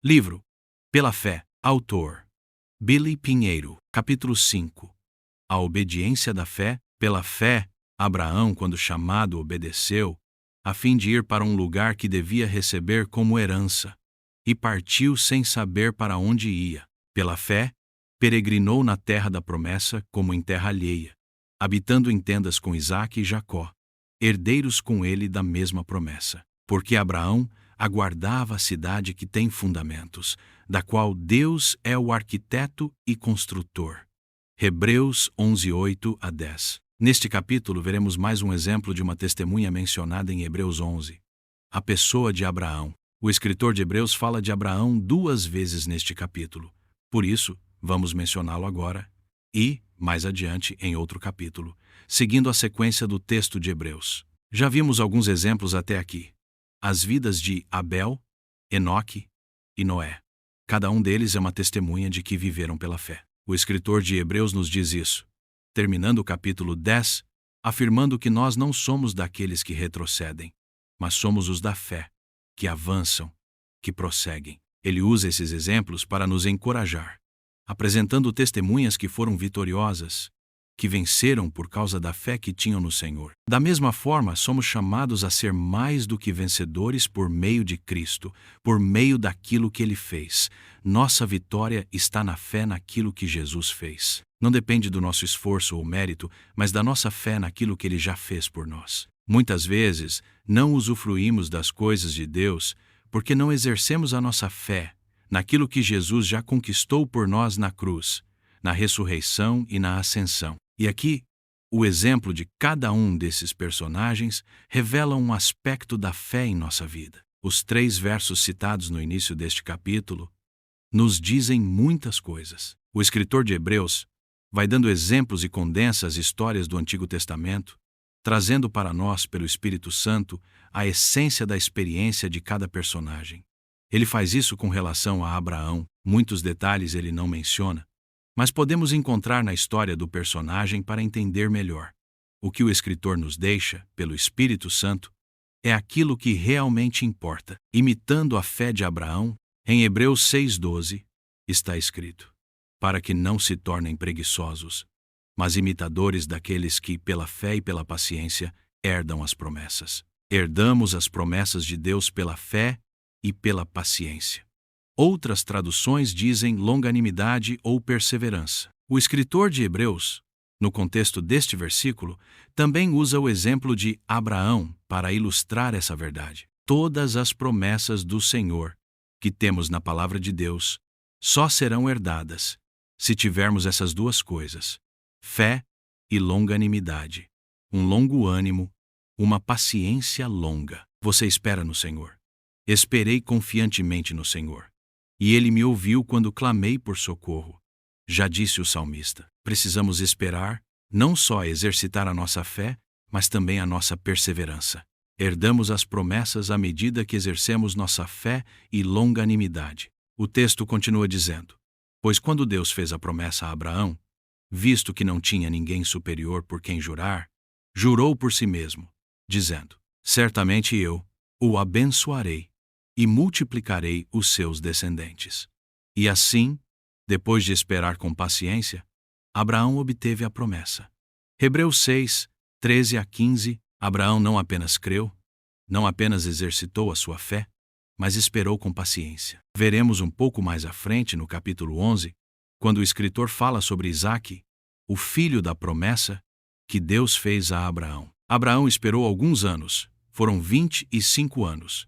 Livro Pela Fé, autor Billy Pinheiro, capítulo 5. A obediência da fé. Pela fé, Abraão, quando chamado, obedeceu, a fim de ir para um lugar que devia receber como herança, e partiu sem saber para onde ia. Pela fé, peregrinou na terra da promessa como em terra alheia, habitando em tendas com Isaque e Jacó, herdeiros com ele da mesma promessa. Porque Abraão aguardava a cidade que tem fundamentos, da qual Deus é o arquiteto e construtor. Hebreus 11, 8-10. Neste capítulo veremos mais um exemplo de uma testemunha mencionada em Hebreus 11. A pessoa de Abraão. O escritor de Hebreus fala de Abraão 2 vezes neste capítulo. Por isso, vamos mencioná-lo agora e, mais adiante, em outro capítulo, seguindo a sequência do texto de Hebreus. Já vimos alguns exemplos até aqui. As vidas de Abel, Enoque e Noé. Cada um deles é uma testemunha de que viveram pela fé. O escritor de Hebreus nos diz isso, terminando o capítulo 10, afirmando que nós não somos daqueles que retrocedem, mas somos os da fé, que avançam, que prosseguem. Ele usa esses exemplos para nos encorajar, apresentando testemunhas que foram vitoriosas, que venceram por causa da fé que tinham no Senhor. Da mesma forma, somos chamados a ser mais do que vencedores por meio de Cristo, por meio daquilo que Ele fez. Nossa vitória está na fé naquilo que Jesus fez. Não depende do nosso esforço ou mérito, mas da nossa fé naquilo que Ele já fez por nós. Muitas vezes, não usufruímos das coisas de Deus porque não exercemos a nossa fé naquilo que Jesus já conquistou por nós na cruz, na ressurreição e na ascensão. E aqui, o exemplo de cada um desses personagens revela um aspecto da fé em nossa vida. Os 3 versos citados no início deste capítulo nos dizem muitas coisas. O escritor de Hebreus vai dando exemplos e condensa as histórias do Antigo Testamento, trazendo para nós, pelo Espírito Santo, a essência da experiência de cada personagem. Ele faz isso com relação a Abraão. Muitos detalhes ele não menciona, mas podemos encontrar na história do personagem para entender melhor. O que o escritor nos deixa, pelo Espírito Santo, é aquilo que realmente importa. Imitando a fé de Abraão, em Hebreus 6:12, está escrito: para que não se tornem preguiçosos, mas imitadores daqueles que, pela fé e pela paciência, herdam as promessas. Herdamos as promessas de Deus pela fé e pela paciência. Outras traduções dizem longanimidade ou perseverança. O escritor de Hebreus, no contexto deste versículo, também usa o exemplo de Abraão para ilustrar essa verdade. Todas as promessas do Senhor, que temos na palavra de Deus, só serão herdadas se tivermos essas 2 coisas: fé e longanimidade. Um longo ânimo, uma paciência longa. Você espera no Senhor. Esperei confiantemente no Senhor, e Ele me ouviu quando clamei por socorro. Já disse o salmista. Precisamos esperar, não só exercitar a nossa fé, mas também a nossa perseverança. Herdamos as promessas à medida que exercemos nossa fé e longanimidade. O texto continua dizendo: pois quando Deus fez a promessa a Abraão, visto que não tinha ninguém superior por quem jurar, jurou por si mesmo, dizendo: certamente eu o abençoarei e multiplicarei os seus descendentes. E assim, depois de esperar com paciência, Abraão obteve a promessa. Hebreus 6, 13-15. Abraão não apenas creu, não apenas exercitou a sua fé, mas esperou com paciência. Veremos um pouco mais à frente, no capítulo 11, quando o escritor fala sobre Isaque, o filho da promessa que Deus fez a Abraão. Abraão esperou alguns anos, foram 25 anos.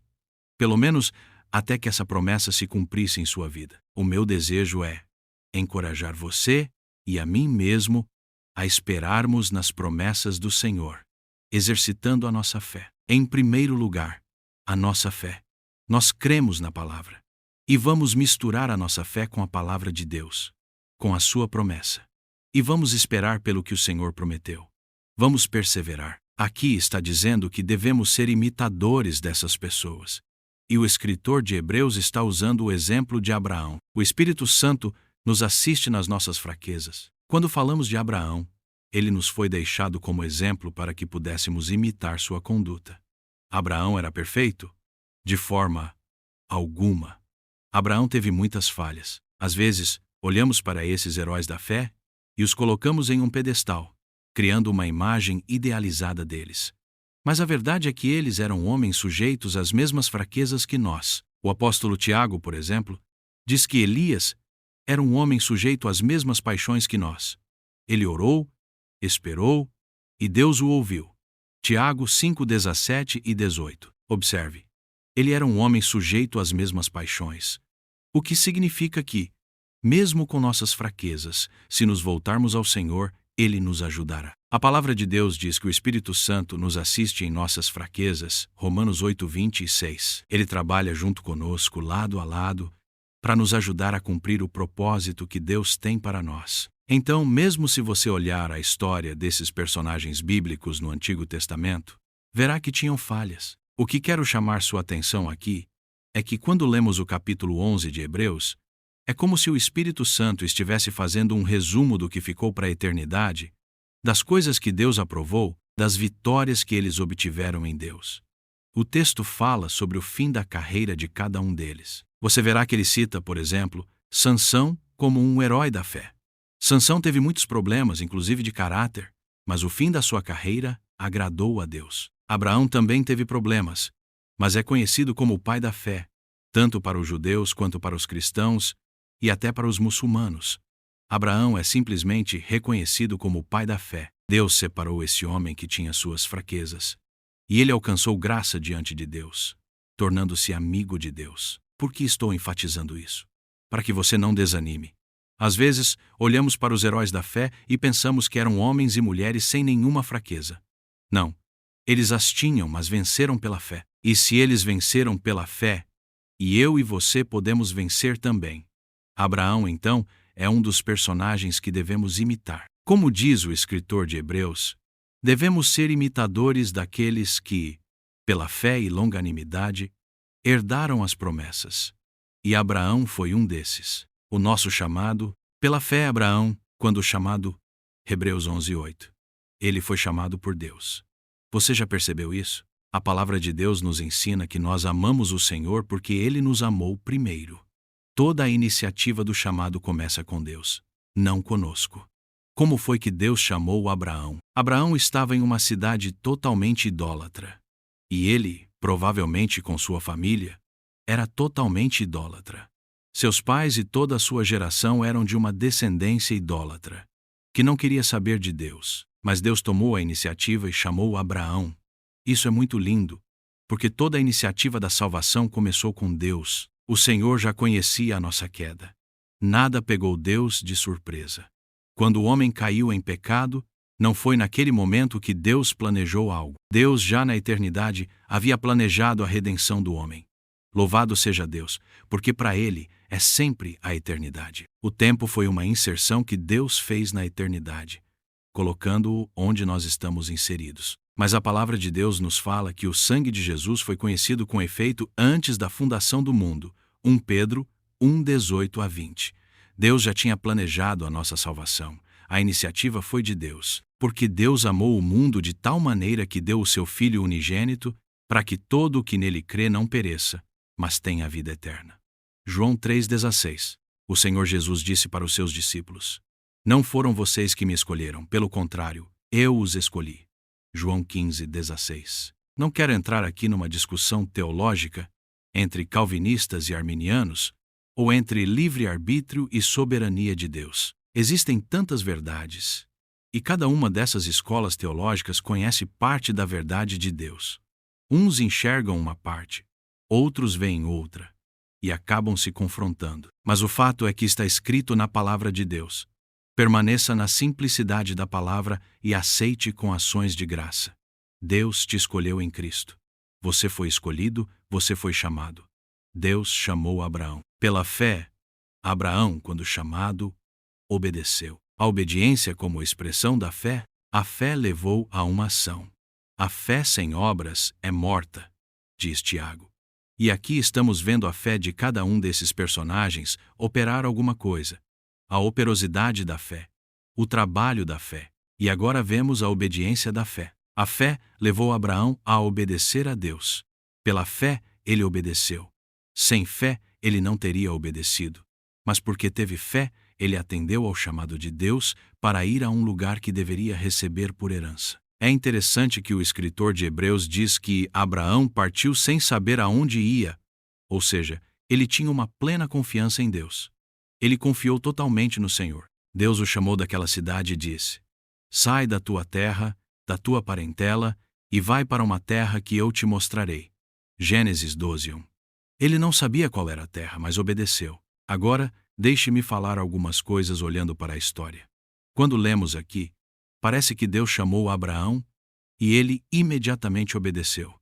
Pelo menos até que essa promessa se cumprisse em sua vida. O meu desejo é encorajar você e a mim mesmo a esperarmos nas promessas do Senhor, exercitando a nossa fé. Em primeiro lugar, a nossa fé. Nós cremos na palavra e vamos misturar a nossa fé com a palavra de Deus, com a sua promessa. E vamos esperar pelo que o Senhor prometeu. Vamos perseverar. Aqui está dizendo que devemos ser imitadores dessas pessoas. E o escritor de Hebreus está usando o exemplo de Abraão. O Espírito Santo nos assiste nas nossas fraquezas. Quando falamos de Abraão, ele nos foi deixado como exemplo para que pudéssemos imitar sua conduta. Abraão era perfeito? De forma alguma. Abraão teve muitas falhas. Às vezes, olhamos para esses heróis da fé e os colocamos em um pedestal, criando uma imagem idealizada deles. Mas a verdade é que eles eram homens sujeitos às mesmas fraquezas que nós. O apóstolo Tiago, por exemplo, diz que Elias era um homem sujeito às mesmas paixões que nós. Ele orou, esperou e Deus o ouviu. Tiago 5:17 e 18. Observe. Ele era um homem sujeito às mesmas paixões. O que significa que, mesmo com nossas fraquezas, se nos voltarmos ao Senhor, Ele nos ajudará. A palavra de Deus diz que o Espírito Santo nos assiste em nossas fraquezas, Romanos 8:26. Ele trabalha junto conosco, lado a lado, para nos ajudar a cumprir o propósito que Deus tem para nós. Então, mesmo se você olhar a história desses personagens bíblicos no Antigo Testamento, verá que tinham falhas. O que quero chamar sua atenção aqui é que quando lemos o capítulo 11 de Hebreus, é como se o Espírito Santo estivesse fazendo um resumo do que ficou para a eternidade, das coisas que Deus aprovou, das vitórias que eles obtiveram em Deus. O texto fala sobre o fim da carreira de cada um deles. Você verá que ele cita, por exemplo, Sansão como um herói da fé. Sansão teve muitos problemas, inclusive de caráter, mas o fim da sua carreira agradou a Deus. Abraão também teve problemas, mas é conhecido como o pai da fé, tanto para os judeus quanto para os cristãos e até para os muçulmanos. Abraão é simplesmente reconhecido como o pai da fé. Deus separou esse homem que tinha suas fraquezas, e ele alcançou graça diante de Deus, tornando-se amigo de Deus. Por que estou enfatizando isso? Para que você não desanime. Às vezes, olhamos para os heróis da fé e pensamos que eram homens e mulheres sem nenhuma fraqueza. Não. Eles as tinham, mas venceram pela fé. E se eles venceram pela fé, e eu e você podemos vencer também. Abraão, então, é um dos personagens que devemos imitar. Como diz o escritor de Hebreus, devemos ser imitadores daqueles que, pela fé e longanimidade, herdaram as promessas. E Abraão foi um desses. O nosso chamado, pela fé Abraão, quando chamado, Hebreus 11:8. Ele foi chamado por Deus. Você já percebeu isso? A palavra de Deus nos ensina que nós amamos o Senhor porque Ele nos amou primeiro. Toda a iniciativa do chamado começa com Deus, não conosco. Como foi que Deus chamou Abraão? Abraão estava em uma cidade totalmente idólatra. E ele, provavelmente com sua família, era totalmente idólatra. Seus pais e toda a sua geração eram de uma descendência idólatra, que não queria saber de Deus. Mas Deus tomou a iniciativa e chamou Abraão. Isso é muito lindo, porque toda a iniciativa da salvação começou com Deus. O Senhor já conhecia a nossa queda. Nada pegou Deus de surpresa. Quando o homem caiu em pecado, não foi naquele momento que Deus planejou algo. Deus, já na eternidade, havia planejado a redenção do homem. Louvado seja Deus, porque para Ele é sempre a eternidade. O tempo foi uma inserção que Deus fez na eternidade, colocando-o onde nós estamos inseridos. Mas a palavra de Deus nos fala que o sangue de Jesus foi conhecido com efeito antes da fundação do mundo. 1 Pedro 1:18-20. Deus já tinha planejado a nossa salvação. A iniciativa foi de Deus, porque Deus amou o mundo de tal maneira que deu o seu Filho unigênito, para que todo o que nele crê não pereça, mas tenha a vida eterna. João 3:16. O Senhor Jesus disse para os seus discípulos: Não foram vocês que me escolheram, pelo contrário, eu os escolhi. João 15:16. Não quero entrar aqui numa discussão teológica entre calvinistas e arminianos, ou entre livre-arbítrio e soberania de Deus. Existem tantas verdades, e cada uma dessas escolas teológicas conhece parte da verdade de Deus. Uns enxergam uma parte, outros veem outra, e acabam se confrontando. Mas o fato é que está escrito na palavra de Deus. Permaneça na simplicidade da palavra e aceite com ações de graça. Deus te escolheu em Cristo. Você foi escolhido, você foi chamado. Deus chamou Abraão. Pela fé, Abraão, quando chamado, obedeceu. A obediência como expressão da fé, a fé levou a uma ação. A fé sem obras é morta, diz Tiago. E aqui estamos vendo a fé de cada um desses personagens operar alguma coisa. A operosidade da fé, o trabalho da fé, e agora vemos a obediência da fé. A fé levou Abraão a obedecer a Deus. Pela fé, ele obedeceu. Sem fé, ele não teria obedecido. Mas porque teve fé, ele atendeu ao chamado de Deus para ir a um lugar que deveria receber por herança. É interessante que o escritor de Hebreus diz que Abraão partiu sem saber aonde ia, ou seja, ele tinha uma plena confiança em Deus. Ele confiou totalmente no Senhor. Deus o chamou daquela cidade e disse: sai da tua terra, da tua parentela, e vai para uma terra que eu te mostrarei. Gênesis 12:1. Ele não sabia qual era a terra, mas obedeceu. Agora, deixe-me falar algumas coisas olhando para a história. Quando lemos aqui, parece que Deus chamou Abraão e ele imediatamente obedeceu.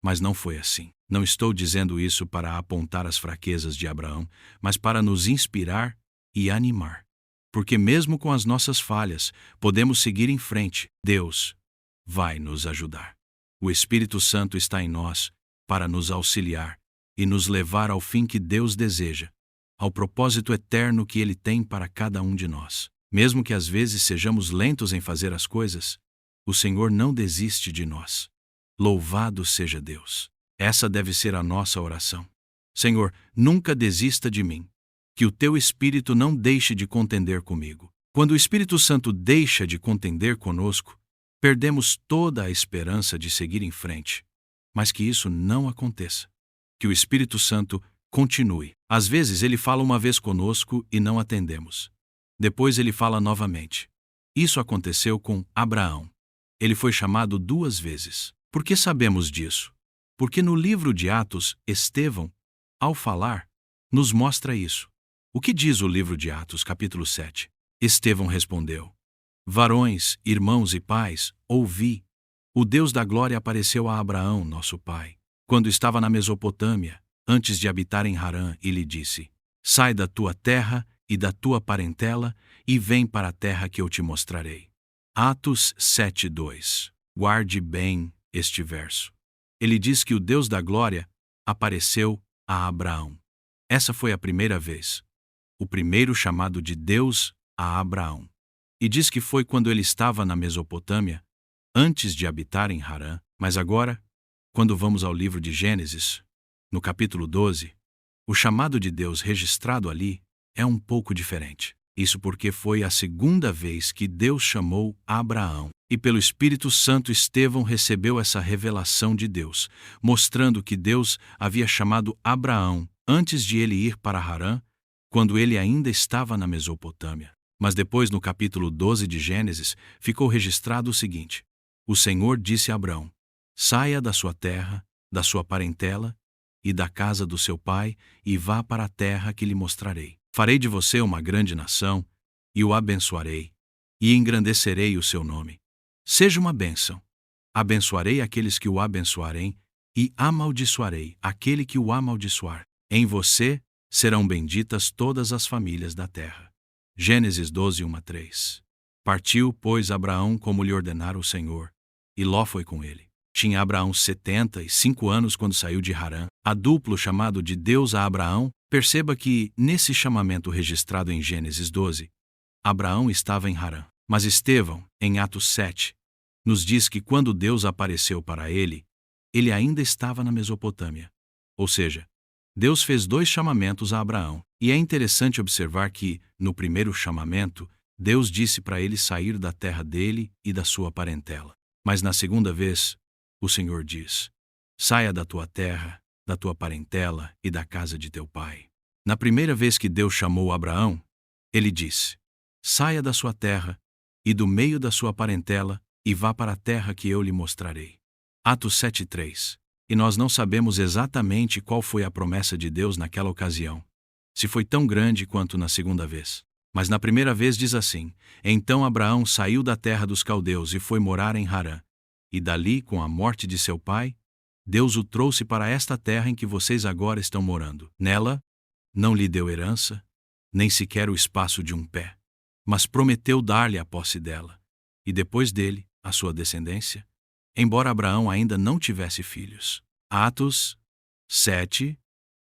Mas não foi assim. Não estou dizendo isso para apontar as fraquezas de Abraão, mas para nos inspirar e animar. Porque mesmo com as nossas falhas, podemos seguir em frente. Deus vai nos ajudar. O Espírito Santo está em nós para nos auxiliar e nos levar ao fim que Deus deseja, ao propósito eterno que Ele tem para cada um de nós. Mesmo que às vezes sejamos lentos em fazer as coisas, o Senhor não desiste de nós. Louvado seja Deus. Essa deve ser a nossa oração. Senhor, nunca desista de mim. Que o Teu Espírito não deixe de contender comigo. Quando o Espírito Santo deixa de contender conosco, perdemos toda a esperança de seguir em frente. Mas que isso não aconteça. Que o Espírito Santo continue. Às vezes ele fala uma vez conosco e não atendemos. Depois ele fala novamente. Isso aconteceu com Abraão. Ele foi chamado 2 vezes. Por que sabemos disso? Porque no livro de Atos, Estevão, ao falar, nos mostra isso. O que diz o livro de Atos, capítulo 7? Estevão respondeu: varões, irmãos e pais, ouvi. O Deus da glória apareceu a Abraão, nosso pai, quando estava na Mesopotâmia, antes de habitar em Harã, e lhe disse: sai da tua terra e da tua parentela e vem para a terra que eu te mostrarei. Atos 7:2. Guarde bem este verso. Ele diz que o Deus da glória apareceu a Abraão. Essa foi a primeira vez. O primeiro chamado de Deus a Abraão. E diz que foi quando ele estava na Mesopotâmia, antes de habitar em Harã. Mas agora, quando vamos ao livro de Gênesis, no capítulo 12, o chamado de Deus registrado ali é um pouco diferente. Isso porque foi a segunda vez que Deus chamou Abraão. E pelo Espírito Santo Estevão recebeu essa revelação de Deus, mostrando que Deus havia chamado Abraão antes de ele ir para Harã, quando ele ainda estava na Mesopotâmia. Mas depois, no capítulo 12 de Gênesis, ficou registrado o seguinte: o Senhor disse a Abraão: saia da sua terra, da sua parentela e da casa do seu pai e vá para a terra que lhe mostrarei. Farei de você uma grande nação e o abençoarei e engrandecerei o seu nome. Seja uma bênção. Abençoarei aqueles que o abençoarem e amaldiçoarei aquele que o amaldiçoar. Em você serão benditas todas as famílias da terra. Gênesis 12:1-3. Partiu, pois, Abraão como lhe ordenara o Senhor, e Ló foi com ele. Tinha Abraão 75 anos quando saiu de Harã. A duplo chamado de Deus a Abraão, perceba que, nesse chamamento registrado em Gênesis 12, Abraão estava em Harã. Mas Estevão, em Atos 7, nos diz que quando Deus apareceu para ele, ele ainda estava na Mesopotâmia. Ou seja, Deus fez 2 chamamentos a Abraão. E é interessante observar que, no primeiro chamamento, Deus disse para ele sair da terra dele e da sua parentela. Mas na segunda vez, o Senhor diz: saia da tua terra, da tua parentela e da casa de teu pai. Na primeira vez que Deus chamou Abraão, ele disse: saia da sua terra e do meio da sua parentela e vá para a terra que eu lhe mostrarei. Atos 7:3. E nós não sabemos exatamente qual foi a promessa de Deus naquela ocasião, se foi tão grande quanto na segunda vez. Mas na primeira vez diz assim: então Abraão saiu da terra dos caldeus e foi morar em Harã. E dali, com a morte de seu pai, Deus o trouxe para esta terra em que vocês agora estão morando. Nela, não lhe deu herança, nem sequer o espaço de um pé, mas prometeu dar-lhe a posse dela, e depois dele, a sua descendência, embora Abraão ainda não tivesse filhos. Atos 7,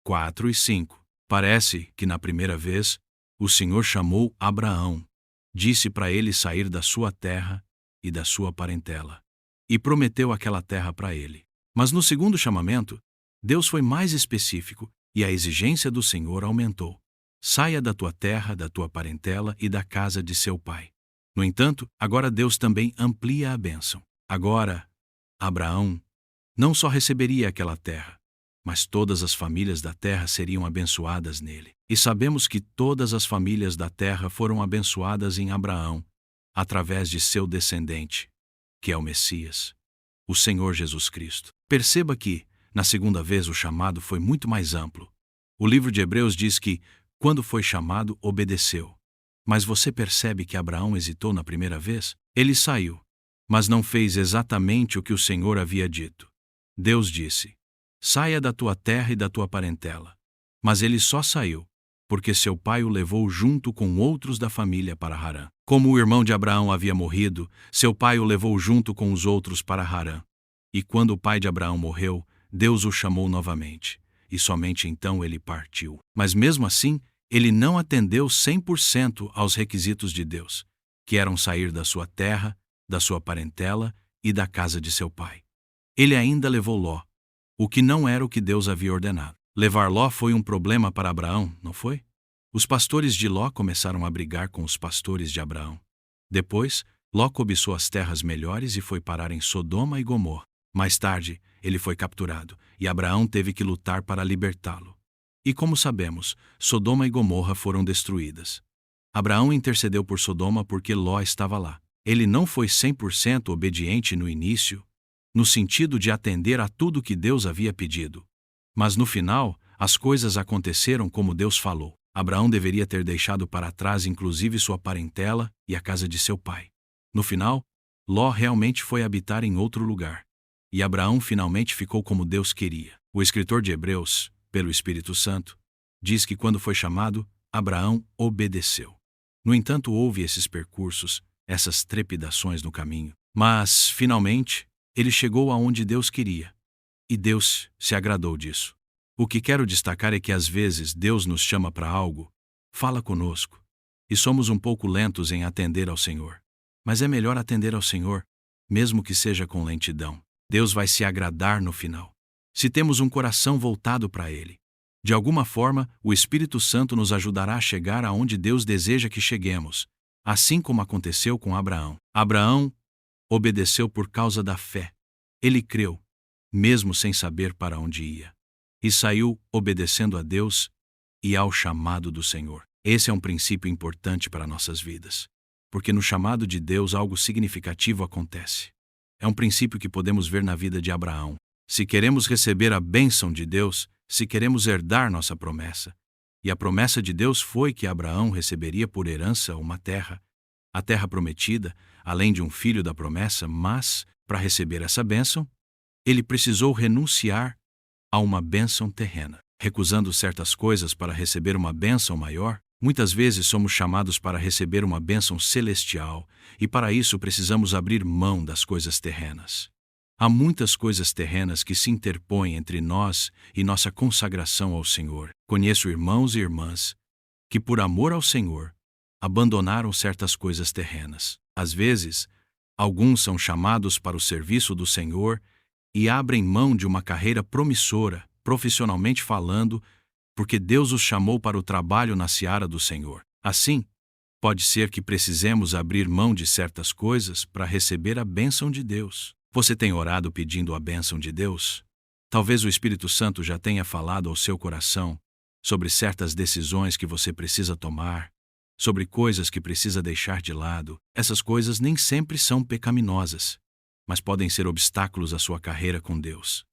4 e 5. Parece que na primeira vez, o Senhor chamou Abraão, disse para ele sair da sua terra e da sua parentela, e prometeu aquela terra para ele. Mas no segundo chamamento, Deus foi mais específico e a exigência do Senhor aumentou. Saia da tua terra, da tua parentela e da casa de seu pai. No entanto, agora Deus também amplia a bênção. Agora, Abraão não só receberia aquela terra, mas todas as famílias da terra seriam abençoadas nele. E sabemos que todas as famílias da terra foram abençoadas em Abraão, através de seu descendente, que é o Messias, o Senhor Jesus Cristo. Perceba que, na segunda vez, o chamado foi muito mais amplo. O livro de Hebreus diz que, quando foi chamado, obedeceu. Mas você percebe que Abraão hesitou na primeira vez? Ele saiu, mas não fez exatamente o que o Senhor havia dito. Deus disse: saia da tua terra e da tua parentela. Mas ele só saiu, porque seu pai o levou junto com outros da família para Harã. Como o irmão de Abraão havia morrido, seu pai o levou junto com os outros para Harã. E quando o pai de Abraão morreu, Deus o chamou novamente, e somente então ele partiu. Mas mesmo assim, ele não atendeu 100% aos requisitos de Deus, que eram sair da sua terra, da sua parentela e da casa de seu pai. Ele ainda levou Ló, o que não era o que Deus havia ordenado. Levar Ló foi um problema para Abraão, não foi? Os pastores de Ló começaram a brigar com os pastores de Abraão. Depois, Ló cobiçou as terras melhores e foi parar em Sodoma e Gomorra. Mais tarde, ele foi capturado, e Abraão teve que lutar para libertá-lo. E como sabemos, Sodoma e Gomorra foram destruídas. Abraão intercedeu por Sodoma porque Ló estava lá. Ele não foi 100% obediente no início, no sentido de atender a tudo que Deus havia pedido. Mas no final, as coisas aconteceram como Deus falou. Abraão deveria ter deixado para trás inclusive sua parentela e a casa de seu pai. No final, Ló realmente foi habitar em outro lugar. E Abraão finalmente ficou como Deus queria. O escritor de Hebreus, pelo Espírito Santo, diz que quando foi chamado, Abraão obedeceu. No entanto, houve esses percursos, essas trepidações no caminho. Mas, finalmente, ele chegou aonde Deus queria. E Deus se agradou disso. O que quero destacar é que às vezes Deus nos chama para algo, fala conosco, e somos um pouco lentos em atender ao Senhor. Mas é melhor atender ao Senhor, mesmo que seja com lentidão. Deus vai se agradar no final, se temos um coração voltado para Ele. De alguma forma, o Espírito Santo nos ajudará a chegar aonde Deus deseja que cheguemos, assim como aconteceu com Abraão. Abraão obedeceu por causa da fé. Ele creu, mesmo sem saber para onde ia. E saiu obedecendo a Deus e ao chamado do Senhor. Esse é um princípio importante para nossas vidas, porque no chamado de Deus algo significativo acontece. É um princípio que podemos ver na vida de Abraão. Se queremos receber a bênção de Deus, se queremos herdar nossa promessa, e a promessa de Deus foi que Abraão receberia por herança uma terra, a terra prometida, além de um filho da promessa, mas, para receber essa bênção, ele precisou renunciar a uma bênção terrena. Recusando certas coisas para receber uma bênção maior, muitas vezes somos chamados para receber uma bênção celestial, e para isso precisamos abrir mão das coisas terrenas. Há muitas coisas terrenas que se interpõem entre nós e nossa consagração ao Senhor. Conheço irmãos e irmãs que, por amor ao Senhor, abandonaram certas coisas terrenas. Às vezes, alguns são chamados para o serviço do Senhor e abrem mão de uma carreira promissora, profissionalmente falando, porque Deus os chamou para o trabalho na seara do Senhor. Assim, pode ser que precisemos abrir mão de certas coisas para receber a bênção de Deus. Você tem orado pedindo a bênção de Deus? Talvez o Espírito Santo já tenha falado ao seu coração sobre certas decisões que você precisa tomar, sobre coisas que precisa deixar de lado. Essas coisas nem sempre são pecaminosas, mas podem ser obstáculos à sua carreira com Deus.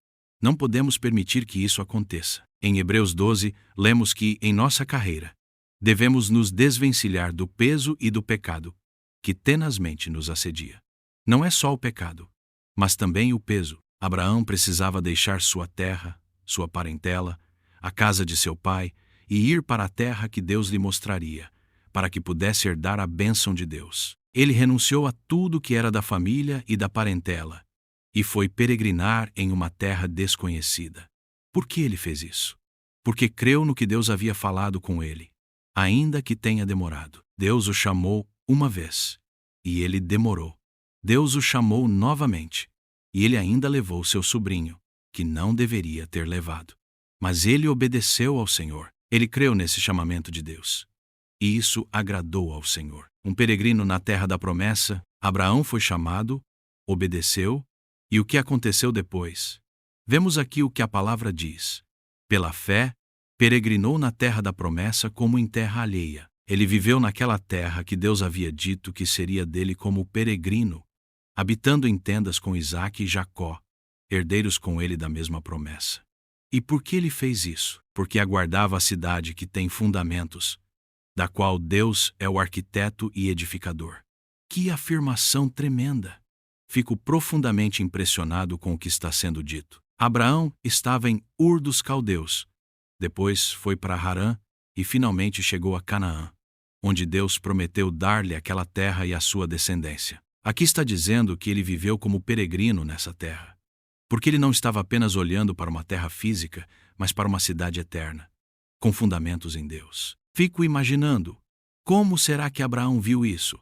Não podemos permitir que isso aconteça. Em Hebreus 12, lemos que, em nossa carreira, devemos nos desvencilhar do peso e do pecado, que tenazmente nos assedia. Não é só o pecado, mas também o peso. Abraão precisava deixar sua terra, sua parentela, a casa de seu pai, e ir para a terra que Deus lhe mostraria, para que pudesse herdar a bênção de Deus. Ele renunciou a tudo que era da família e da parentela, e foi peregrinar em uma terra desconhecida. Por que ele fez isso? Porque creu no que Deus havia falado com ele, ainda que tenha demorado. Deus o chamou uma vez, e ele demorou. Deus o chamou novamente, e ele ainda levou seu sobrinho, que não deveria ter levado. Mas ele obedeceu ao Senhor. Ele creu nesse chamamento de Deus. E isso agradou ao Senhor. Um peregrino na terra da promessa, Abraão foi chamado, obedeceu, e o que aconteceu depois? Vemos aqui o que a palavra diz. Pela fé, peregrinou na terra da promessa como em terra alheia. Ele viveu naquela terra que Deus havia dito que seria dele como peregrino, habitando em tendas com Isaque e Jacó, herdeiros com ele da mesma promessa. E por que ele fez isso? Porque aguardava a cidade que tem fundamentos, da qual Deus é o arquiteto e edificador. Que afirmação tremenda! Fico profundamente impressionado com o que está sendo dito. Abraão estava em Ur dos Caldeus, depois foi para Harã e finalmente chegou a Canaã, onde Deus prometeu dar-lhe aquela terra e a sua descendência. Aqui está dizendo que ele viveu como peregrino nessa terra, porque ele não estava apenas olhando para uma terra física, mas para uma cidade eterna, com fundamentos em Deus. Fico imaginando, como será que Abraão viu isso?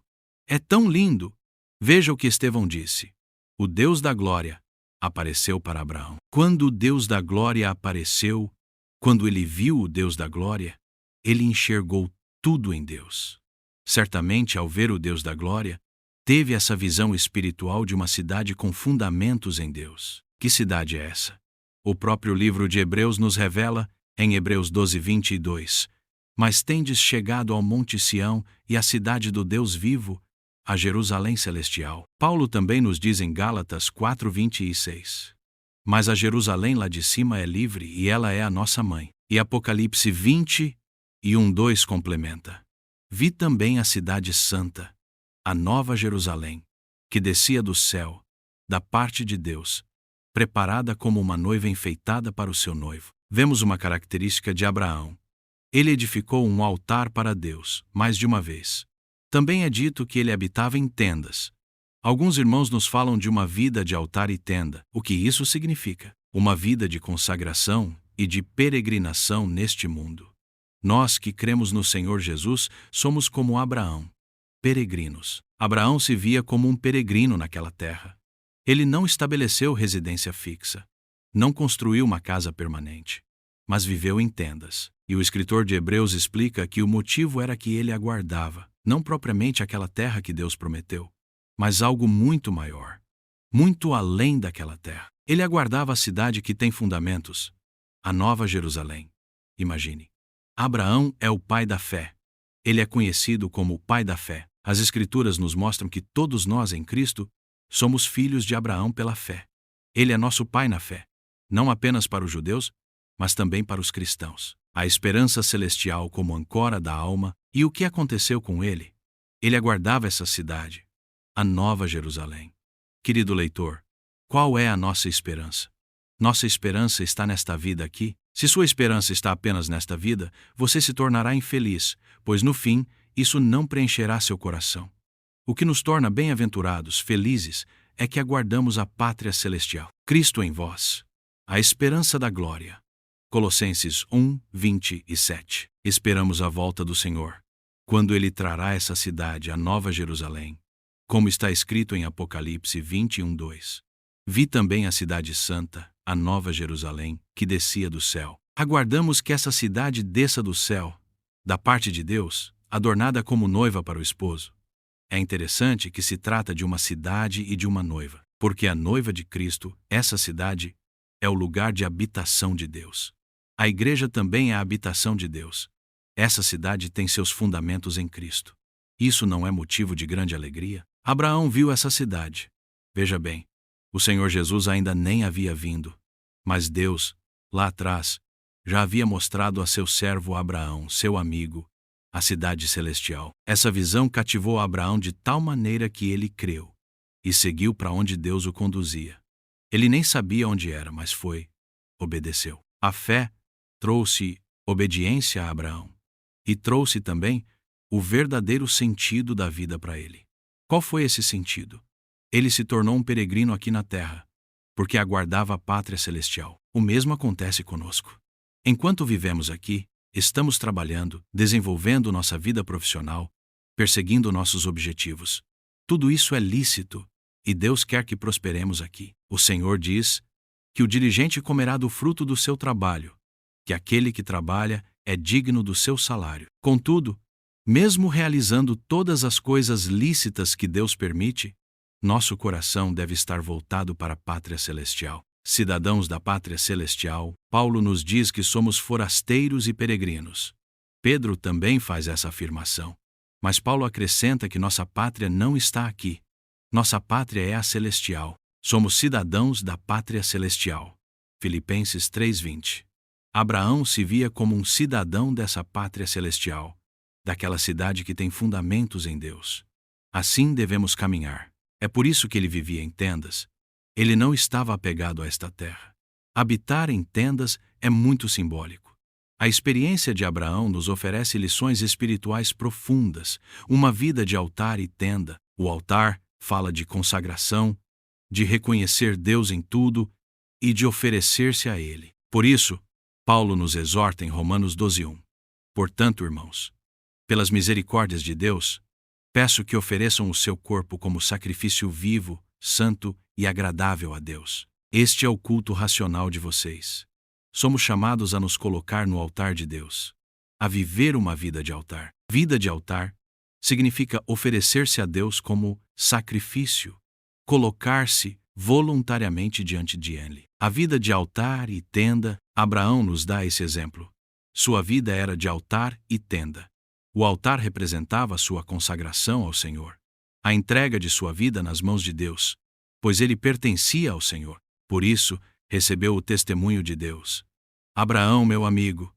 É tão lindo! Veja o que Estevão disse. O Deus da glória apareceu para Abraão. Quando o Deus da glória apareceu, quando ele viu o Deus da glória, ele enxergou tudo em Deus. Certamente, ao ver o Deus da glória, teve essa visão espiritual de uma cidade com fundamentos em Deus. Que cidade é essa? O próprio livro de Hebreus nos revela, em Hebreus 12:22, mas tendes chegado ao Monte Sião e à cidade do Deus vivo, a Jerusalém celestial. Paulo também nos diz em Gálatas 4:26. Mas a Jerusalém lá de cima é livre e ela é a nossa mãe. E Apocalipse 20:1-2 complementa. Vi também a cidade santa, a nova Jerusalém, que descia do céu, da parte de Deus, preparada como uma noiva enfeitada para o seu noivo. Vemos uma característica de Abraão. Ele edificou um altar para Deus, mais de uma vez. Também é dito que ele habitava em tendas. Alguns irmãos nos falam de uma vida de altar e tenda. O que isso significa? Uma vida de consagração e de peregrinação neste mundo. Nós que cremos no Senhor Jesus somos como Abraão, peregrinos. Abraão se via como um peregrino naquela terra. Ele não estabeleceu residência fixa, não construiu uma casa permanente, mas viveu em tendas. E o escritor de Hebreus explica que o motivo era que ele aguardava, não propriamente aquela terra que Deus prometeu, mas algo muito maior, muito além daquela terra. Ele aguardava a cidade que tem fundamentos, a Nova Jerusalém. Imagine. Abraão é o pai da fé. Ele é conhecido como o pai da fé. As Escrituras nos mostram que todos nós em Cristo somos filhos de Abraão pela fé. Ele é nosso pai na fé, não apenas para os judeus, mas também para os cristãos. A esperança celestial como ancora da alma. E o que aconteceu com ele? Ele aguardava essa cidade, a Nova Jerusalém. Querido leitor, qual é a nossa esperança? Nossa esperança está nesta vida aqui. Se sua esperança está apenas nesta vida, você se tornará infeliz, pois no fim, isso não preencherá seu coração. O que nos torna bem-aventurados, felizes, é que aguardamos a pátria celestial. Cristo em vós, a esperança da glória. Colossenses 1:27. Esperamos a volta do Senhor, quando Ele trará essa cidade, a Nova Jerusalém, como está escrito em Apocalipse 21:2. Vi também a cidade santa, a Nova Jerusalém, que descia do céu. Aguardamos que essa cidade desça do céu, da parte de Deus, adornada como noiva para o esposo. É interessante que se trata de uma cidade e de uma noiva, porque a noiva de Cristo, essa cidade, é o lugar de habitação de Deus. A igreja também é a habitação de Deus. Essa cidade tem seus fundamentos em Cristo. Isso não é motivo de grande alegria? Abraão viu essa cidade. Veja bem, o Senhor Jesus ainda nem havia vindo, mas Deus, lá atrás, já havia mostrado a seu servo Abraão, seu amigo, a cidade celestial. Essa visão cativou Abraão de tal maneira que ele creu e seguiu para onde Deus o conduzia. Ele nem sabia onde era, mas foi, obedeceu. A fé trouxe obediência a Abraão e trouxe também o verdadeiro sentido da vida para ele. Qual foi esse sentido? Ele se tornou um peregrino aqui na terra, porque aguardava a pátria celestial. O mesmo acontece conosco. Enquanto vivemos aqui, estamos trabalhando, desenvolvendo nossa vida profissional, perseguindo nossos objetivos. Tudo isso é lícito, e Deus quer que prosperemos aqui. O Senhor diz que o diligente comerá do fruto do seu trabalho, que aquele que trabalha é digno do seu salário. Contudo, mesmo realizando todas as coisas lícitas que Deus permite, nosso coração deve estar voltado para a pátria celestial. Cidadãos da pátria celestial, Paulo nos diz que somos forasteiros e peregrinos. Pedro também faz essa afirmação. Mas Paulo acrescenta que nossa pátria não está aqui. Nossa pátria é a celestial. Somos cidadãos da pátria celestial. Filipenses 3:20. Abraão se via como um cidadão dessa pátria celestial, daquela cidade que tem fundamentos em Deus. Assim devemos caminhar. É por isso que ele vivia em tendas. Ele não estava apegado a esta terra. Habitar em tendas é muito simbólico. A experiência de Abraão nos oferece lições espirituais profundas, uma vida de altar e tenda. O altar fala de consagração, de reconhecer Deus em tudo e de oferecer-se a Ele. Por isso, Paulo nos exorta em Romanos 12:1. Portanto, irmãos, pelas misericórdias de Deus, peço que ofereçam o seu corpo como sacrifício vivo, santo e agradável a Deus. Este é o culto racional de vocês. Somos chamados a nos colocar no altar de Deus, a viver uma vida de altar. Vida de altar significa oferecer-se a Deus como sacrifício, colocar-se voluntariamente diante de Ele. A vida de altar e tenda, Abraão nos dá esse exemplo. Sua vida era de altar e tenda. O altar representava a sua consagração ao Senhor, a entrega de sua vida nas mãos de Deus, pois ele pertencia ao Senhor. Por isso, recebeu o testemunho de Deus. Abraão, meu amigo,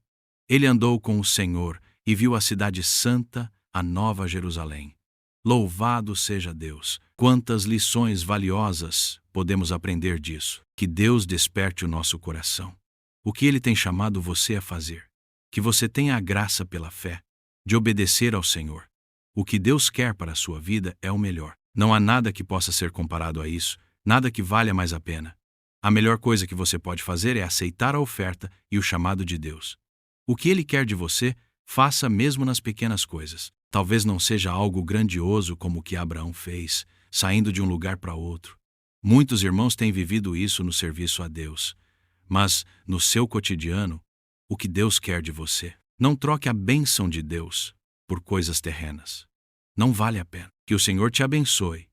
ele andou com o Senhor e viu a cidade santa, a Nova Jerusalém. Louvado seja Deus! Quantas lições valiosas podemos aprender disso. Que Deus desperte o nosso coração. O que Ele tem chamado você a fazer. Que você tenha a graça pela fé de obedecer ao Senhor. O que Deus quer para a sua vida é o melhor. Não há nada que possa ser comparado a isso, nada que valha mais a pena. A melhor coisa que você pode fazer é aceitar a oferta e o chamado de Deus. O que Ele quer de você, faça mesmo nas pequenas coisas. Talvez não seja algo grandioso como o que Abraão fez, saindo de um lugar para outro. Muitos irmãos têm vivido isso no serviço a Deus. Mas, no seu cotidiano, o que Deus quer de você? Não troque a bênção de Deus por coisas terrenas. Não vale a pena. Que o Senhor te abençoe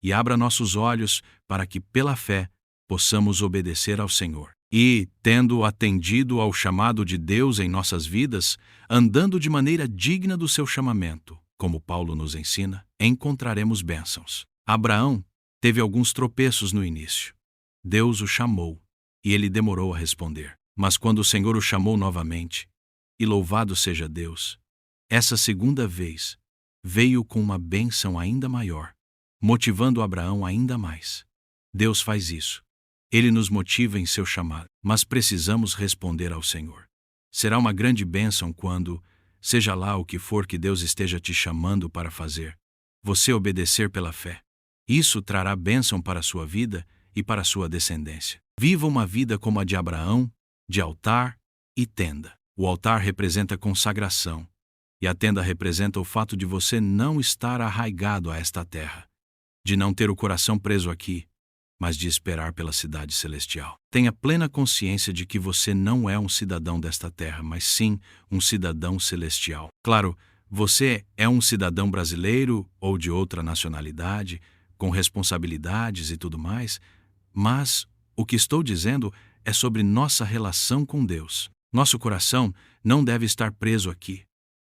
e abra nossos olhos para que, pela fé, possamos obedecer ao Senhor. E, tendo atendido ao chamado de Deus em nossas vidas, andando de maneira digna do seu chamamento, como Paulo nos ensina, encontraremos bênçãos. Abraão teve alguns tropeços no início. Deus o chamou, e ele demorou a responder. Mas quando o Senhor o chamou novamente, e louvado seja Deus, essa segunda vez veio com uma bênção ainda maior, motivando Abraão ainda mais. Deus faz isso. Ele nos motiva em seu chamado, mas precisamos responder ao Senhor. Será uma grande bênção quando, seja lá o que for que Deus esteja te chamando para fazer, você obedecer pela fé. Isso trará bênção para a sua vida e para a sua descendência. Viva uma vida como a de Abraão, de altar e tenda. O altar representa consagração, e a tenda representa o fato de você não estar arraigado a esta terra, de não ter o coração preso aqui, mas de esperar pela cidade celestial. Tenha plena consciência de que você não é um cidadão desta terra, mas sim um cidadão celestial. Claro, você é um cidadão brasileiro ou de outra nacionalidade, com responsabilidades e tudo mais, mas o que estou dizendo é sobre nossa relação com Deus. Nosso coração não deve estar preso aqui,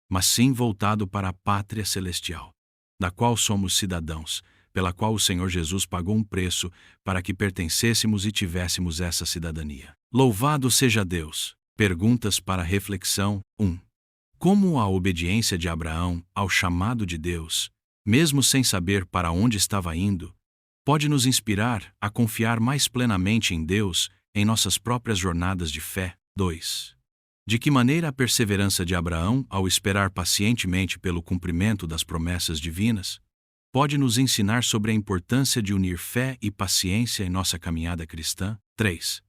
mas sim voltado para a pátria celestial, da qual somos cidadãos, pela qual o Senhor Jesus pagou um preço para que pertencêssemos e tivéssemos essa cidadania. Louvado seja Deus! Perguntas para reflexão. 1. Como a obediência de Abraão ao chamado de Deus, mesmo sem saber para onde estava indo, pode nos inspirar a confiar mais plenamente em Deus em nossas próprias jornadas de fé? 2. De que maneira a perseverança de Abraão, ao esperar pacientemente pelo cumprimento das promessas divinas, pode nos ensinar sobre a importância de unir fé e paciência em nossa caminhada cristã? 3.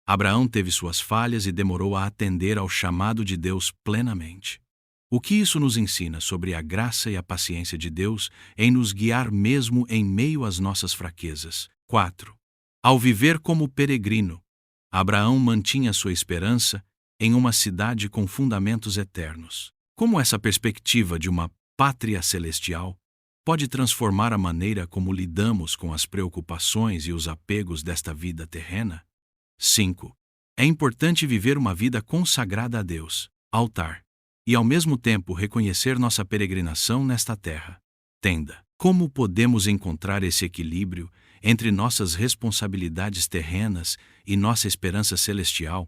Abraão teve suas falhas e demorou a atender ao chamado de Deus plenamente. O que isso nos ensina sobre a graça e a paciência de Deus em nos guiar mesmo em meio às nossas fraquezas? 4. Ao viver como peregrino, Abraão mantinha sua esperança em uma cidade com fundamentos eternos. Como essa perspectiva de uma pátria celestial pode transformar a maneira como lidamos com as preocupações e os apegos desta vida terrena? 5. É importante viver uma vida consagrada a Deus, altar, e ao mesmo tempo reconhecer nossa peregrinação nesta terra, tenda. Como podemos encontrar esse equilíbrio entre nossas responsabilidades terrenas e nossa esperança celestial?